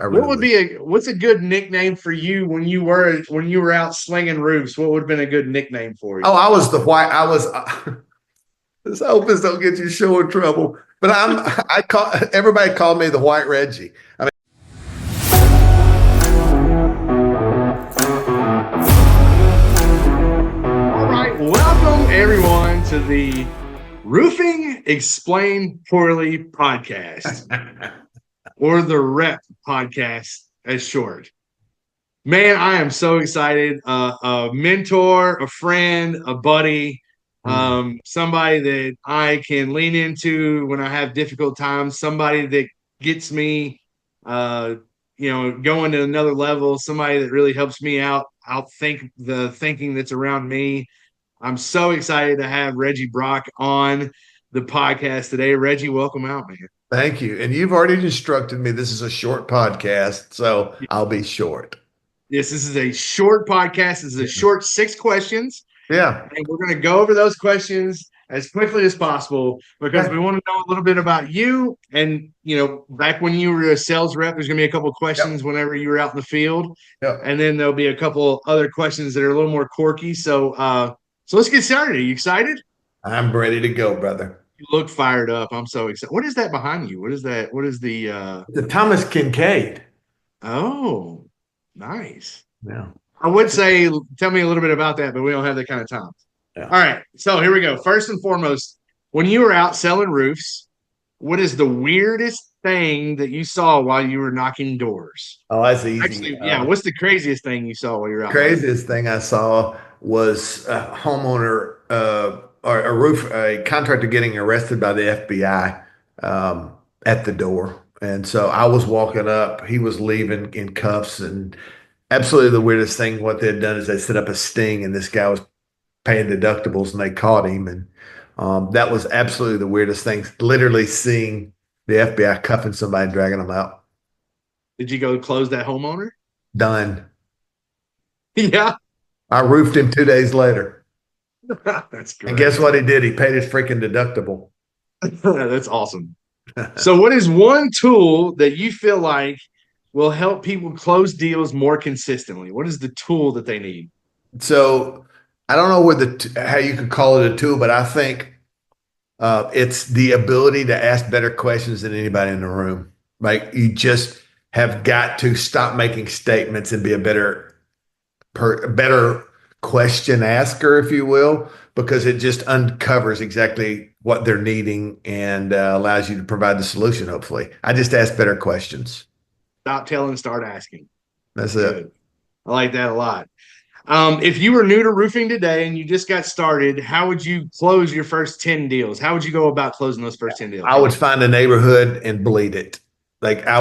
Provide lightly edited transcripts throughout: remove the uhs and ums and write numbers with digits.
I What really would would. be what's a good nickname for you when you were out slinging roofs? What would have been a good nickname for Oh, you? I was the white. I was. This opens don't get you show in trouble. But I call everybody called me the White Reggie. I mean, All right, welcome everyone to the Roofing Explained Poorly podcast, or the REP podcast as short. Man, I am so excited. A mentor, a friend, a buddy, somebody that I can lean into when I have difficult times, somebody that gets me, uh, going to another level, somebody that really helps me outthink the thinking that's around me. I'm so excited to have Reggie Brock on the podcast today. Reggie, welcome out, man. thank you. And you've already instructed me this is a short podcast, so I'll be short. Yes, this is a short podcast. This is a short 6 questions. Yeah. And we're going to go over those questions as quickly as possible because Okay. we want to know a little bit about you. And, back when you were a sales rep, there's going to be a couple of questions Yep. whenever you were out in the field. Yep. And then there'll be a couple other questions that are a little more quirky. So let's get started. Are you excited? I'm ready to go, brother. You look fired up. I'm so excited. What is that behind you? What is that? What is The Thomas Kincaid. oh, nice. Yeah. I would say, tell me a little bit about that, but we don't have that kind of time. Yeah. All right. So here we go. First and foremost, when you were out selling roofs, what is the weirdest thing that you saw while you were knocking doors? Oh, that's easy. Actually, yeah. What's the craziest thing you saw while you were out knocking? Craziest thing I saw was a homeowner or a contractor getting arrested by the FBI at the door. And so I was walking up, he was leaving in cuffs, and absolutely the weirdest thing what they'd done is they set up a sting, and this guy was paying deductibles, and they caught him. And that was absolutely the weirdest thing, literally seeing the FBI cuffing somebody and dragging them out. Did you go close that homeowner? Done. Yeah. I roofed him 2 days later. That's And great. guess what he did? He paid his freaking deductible. That's awesome. So, what is one tool that you feel like will help people close deals more consistently? What is the tool that they need? So I don't know how you could call it a tool, but I think it's the ability to ask better questions than anybody in the room. Like you just have got to stop making statements and be a better question asker, if you will, because it just uncovers exactly what they're needing and allows you to provide the solution. Hopefully, I just ask better questions. Stop telling, start asking. That's it. Good. I like that a lot. If you were new to roofing today and you just got started, how would you close your first 10 deals? How would you go about closing those first 10 deals? I would find a neighborhood and bleed it. Like Yeah.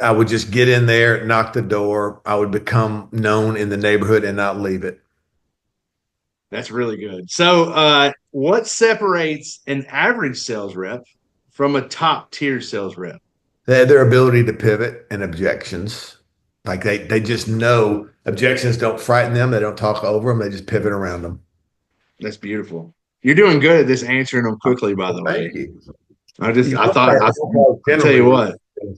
I would just get in there, knock the door. I would become known in the neighborhood and not leave it. That's really good. So, what separates an average sales rep from a top tier sales rep? They have their ability to pivot and objections. Like they just know objections don't frighten them. They don't talk over them. They just pivot around them. That's beautiful. You're doing good at this answering them quickly, by the way. Thank you. I tell you what,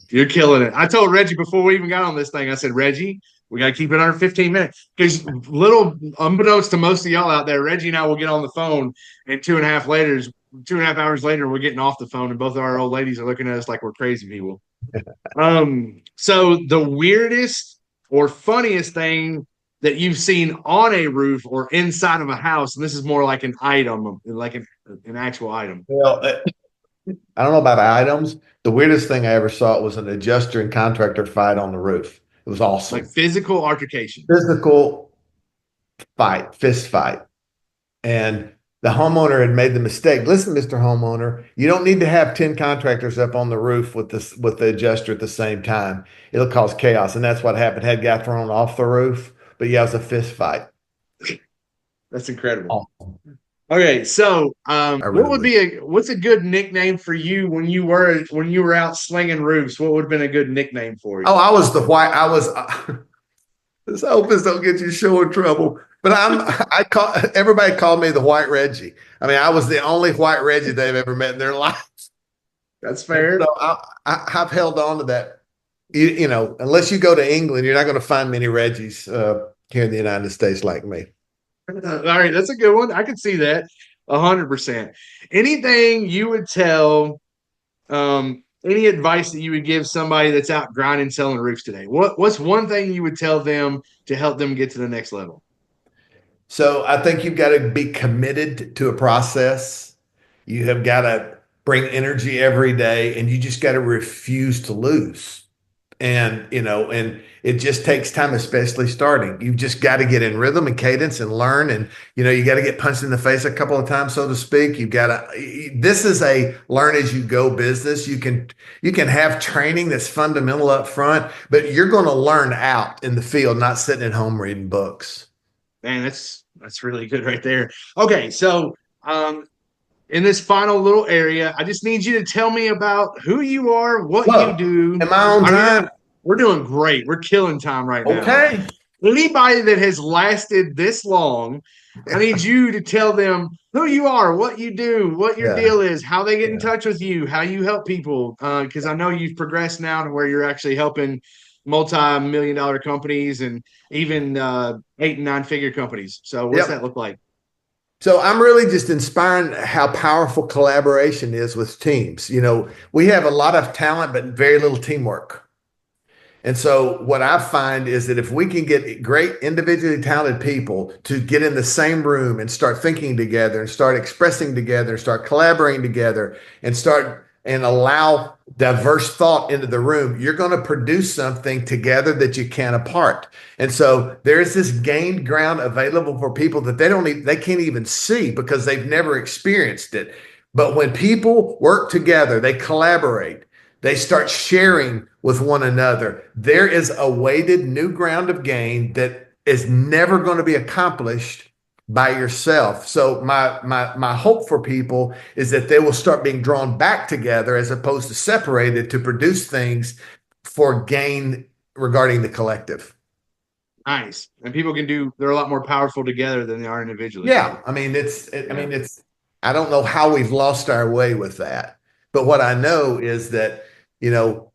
you're killing it. I told Reggie before we even got on this thing, I said, Reggie, we got to keep it under 15 minutes. Because little unbeknownst to most of y'all out there, Reggie and I will get on the phone, and 2.5 hours later, we're getting off the phone, and both of our old ladies are looking at us like we're crazy people. So the weirdest or funniest thing that you've seen on a roof or inside of a house, and this is more like an item, like an actual item. Well, I don't know about items. The weirdest thing I ever saw was an adjuster and contractor fight on the roof. It was awesome. Like physical altercation. Physical fight, fist fight. And the homeowner had made the mistake. Listen, Mr. Homeowner, you don't need to have 10 contractors up on the roof with the adjuster at the same time. It'll cause chaos. And that's what happened. Had guy thrown off the roof. But yeah, it was a fist fight. That's incredible. Awesome. Okay, so Really what's a good nickname for you when you were out slinging roofs? What would have been a good nickname for you? Oh, I was the white. I was. This opens don't get you show in trouble. But everybody called me the White Reggie. I mean, I was the only White Reggie they've ever met in their life. That's fair. So I've held on to that unless you go to England, you're not going to find many Reggies here in the United States like me. All right, that's a good one. I can see that 100%. Anything you would tell, any advice that you would give somebody that's out grinding selling roofs today? What's one thing you would tell them to help them get to the next level? So I think you've got to be committed to a process. You have got to bring energy every day, and you just got to refuse to lose. And it just takes time, especially starting. You've just got to get in rhythm and cadence and learn. And you got to get punched in the face a couple of times, so to speak. You've got to. This is a learn as you go business. You can have training that's fundamental up front, but you're going to learn out in the field, not sitting at home reading books. Man, that's really good right there. Okay, so in this final little area, I just need you to tell me about who you are, what you Look, do. am I on I mean, time? we're doing great. We're killing time right now. Okay. Anybody that has lasted this long, I need you to tell them who you are, what you do, what your Yeah. deal is, how they get in Yeah. touch with you, how you help people. Because I know you've progressed now to where you're actually helping multi-million-dollar companies and even 8 and 9 figure companies. So what's that Yep. look like? So I'm really just inspiring how powerful collaboration is with teams. We have a lot of talent, but very little teamwork. And so what I find is that if we can get great individually talented people to get in the same room and start thinking together and start expressing together and start collaborating together and start and allow diverse thought into the room, you're going to produce something together that you can't apart. And so there's this gained ground available for people that they can't even see because they've never experienced it. But when people work together, they collaborate, they start sharing with one another. There is a weighted new ground of gain that is never going to be accomplished by yourself. So my hope for people is that they will start being drawn back together as opposed to separated to produce things for gain regarding the collective. Nice. And people they're a lot more powerful together than they are individually. Yeah, I mean it's I don't know how we've lost our way with that. But what I know is that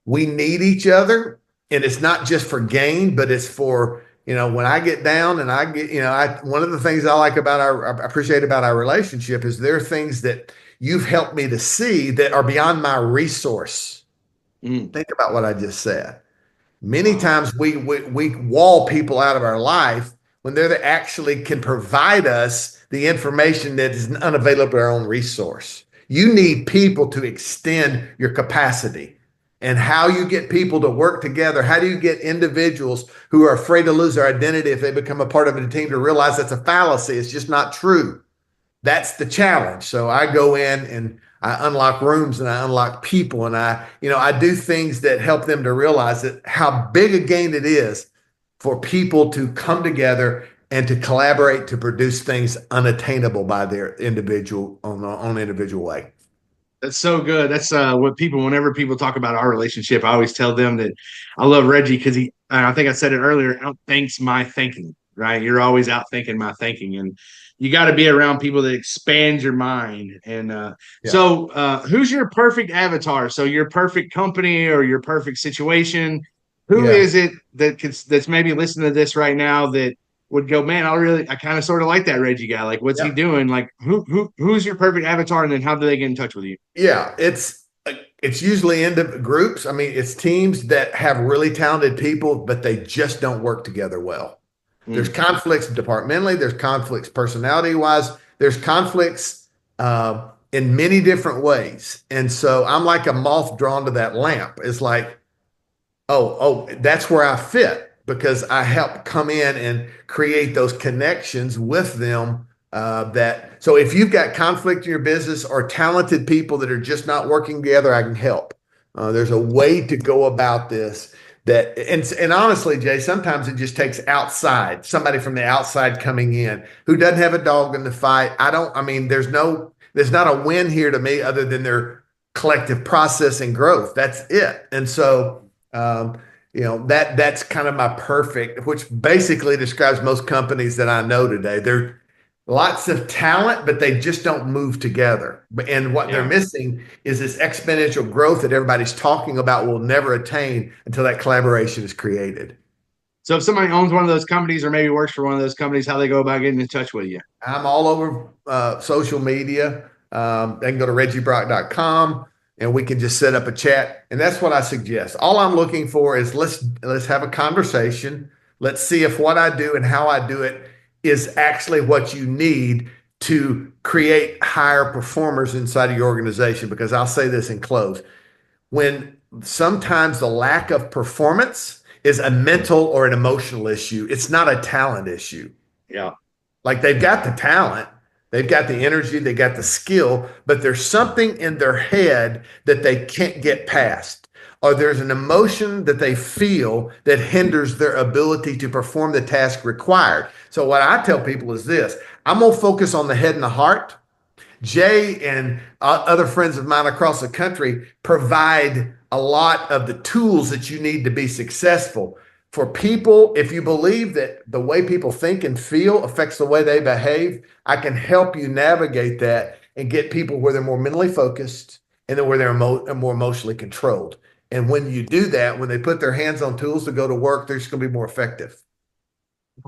we need each other, and it's not just for gain, but it's for when I get down and I get one of the things I appreciate about our relationship is there are things that you've helped me to see that are beyond my resource. Mm. Think about what I just said. Many Wow. times we wall people out of our life when they're that actually can provide us the information that is unavailable to our own resource. You need people to extend your capacity. And how you get people to work together. How do you get individuals who are afraid to lose their identity if they become a part of a team to realize that's a fallacy? It's just not true. That's the challenge. So I go in and I unlock rooms and I unlock people and I do things that help them to realize that how big a gain it is for people to come together and to collaborate to produce things unattainable by their individual on individual way. That's so good. That's whenever people talk about our relationship, I always tell them that I love Reggie because I think I said it earlier, outthinks my thinking, right? You're always outthinking my thinking. And you got to be around people that expand your mind. And Yeah. who's your perfect avatar? So your perfect company or your perfect situation, who Yeah. is it that's maybe listening to this right now that would go, man, I kind of sort of like that Reggie guy. Like, what's he Yeah. doing? Like, who's your perfect avatar, and then how do they get in touch with you? Yeah, it's usually into groups. I mean, it's teams that have really talented people, but they just don't work together well. There's Mm. conflicts departmentally, there's conflicts personality wise, there's conflicts in many different ways. And so I'm like a moth drawn to that lamp. It's like, that's where I fit because I help come in and create those connections with them. So if you've got conflict in your business or talented people that are just not working together, I can help. There's a way to go about this and honestly, Jay, sometimes it just takes somebody from the outside coming in who doesn't have a dog in the fight. I mean, there's not a win here to me other than their collective process and growth. That's it. And so, that's kind of my perfect, which basically describes most companies that I know today. lots of talent, but they just don't move together. And what they're Yeah. missing is this exponential growth that everybody's talking about will never attain until that collaboration is created. So if somebody owns one of those companies or maybe works for one of those companies, how they go about getting in touch with you? I'm all over social media. They can go to reggiebrock.com and we can just set up a chat. And that's what I suggest. All I'm looking for is let's have a conversation. Let's see if what I do and how I do it is actually what you need to create higher performers inside of your organization. Because I'll say this in close. When sometimes the lack of performance is a mental or an emotional issue, it's not a talent issue. Yeah. Like they've got the talent, they've got the energy, they got the skill, but there's something in their head that they can't get past. Or there's an emotion that they feel that hinders their ability to perform the task required. So, what I tell people is this: I'm going to focus on the head and the heart. Jay and other friends of mine across the country provide a lot of the tools that you need to be successful. For people, if you believe that the way people think and feel affects the way they behave, I can help you navigate that and get people where they're more mentally focused and then where they're more emotionally controlled. And when you do that, when they put their hands on tools to go to work, they're just going to be more effective.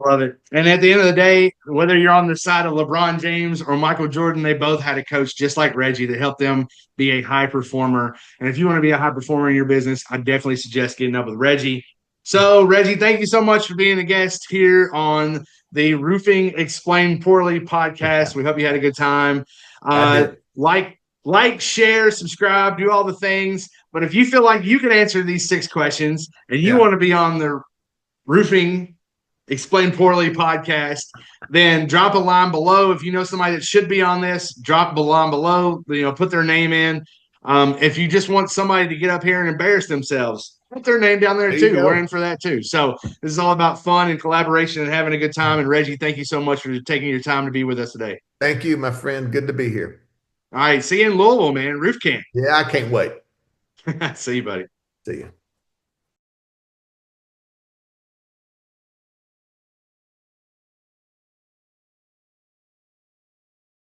Love it. And at the end of the day, whether you're on the side of LeBron James or Michael Jordan, they both had a coach just like Reggie that helped them be a high performer. And if you want to be a high performer in your business, I definitely suggest getting up with Reggie. So, Reggie, thank you so much for being a guest here on the Roofing Explained Poorly podcast. We hope you had a good time. I did. Share, subscribe, do all the things. But if you feel like you can answer these 6 questions and you Yeah. want to be on the Roofing Explained Poorly podcast, then drop a line below. If you know somebody that should be on this, drop a line below, put their name in. If you just want somebody to get up here and embarrass themselves, put their name down there too. We're in for that too. So this is all about fun and collaboration and having a good time. And Reggie, thank you so much for taking your time to be with us today. Thank you, my friend. Good to be here. All right. See you in Louisville, man. Roof Camp. Yeah, I can't wait. See you, buddy. See you.